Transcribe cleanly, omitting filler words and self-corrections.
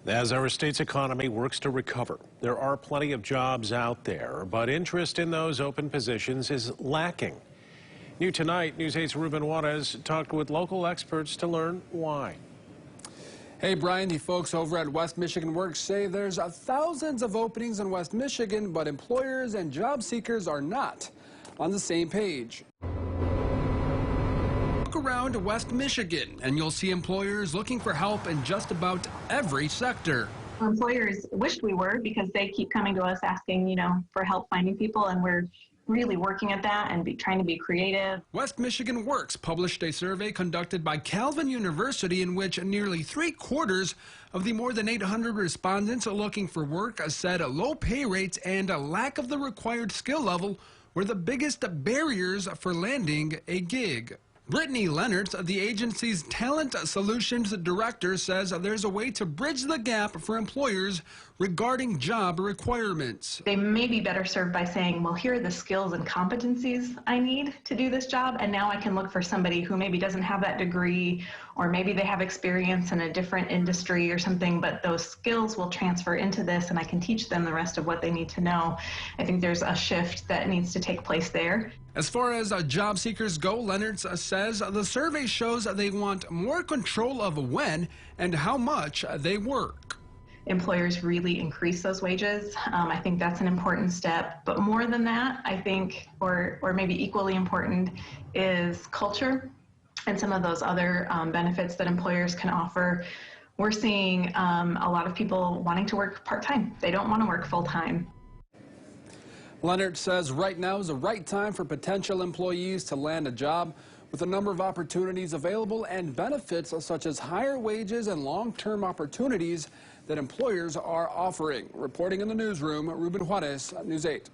As our state's economy works to recover, there are plenty of jobs out there, but interest in those open positions is lacking. New tonight, News 8's Ruben Juarez talked with local experts to learn why. Hey, Brian, the folks over at West Michigan Works say there's thousands of openings in West Michigan, but employers and job seekers are not on the same page. Look around West Michigan, and you'll see employers looking for help in just about every sector. Employers wished we were, because they keep coming to us asking, for help finding people, and we're really working at that and trying to be creative. West Michigan Works published a survey conducted by Calvin University in which nearly 3/4 of the more than 800 respondents looking for work said low pay rates and a lack of the required skill level were the biggest barriers for landing a gig. Brittany Lenertz, the agency's Talent Solutions Director, says there's a way to bridge the gap for employers regarding job requirements. They may be better served by saying, well, here are the skills and competencies I need to do this job, and now I can look for somebody who maybe doesn't have that degree, or maybe they have experience in a different industry or something, but those skills will transfer into this, and I can teach them the rest of what they need to know. I think there's a shift that needs to take place there. As far as job seekers go, Leonard says the survey shows they want more control of when and how much they work. Employers really increase those wages. I think that's an important step. But more than that, I think, or maybe equally important, is culture and some of those other benefits that employers can offer. We're seeing a lot of people wanting to work part-time. They don't want to work full-time. Leonard says right now is the right time for potential employees to land a job, with a number of opportunities available and benefits such as higher wages and long-term opportunities that employers are offering. Reporting in the newsroom, Ruben Juarez, News 8.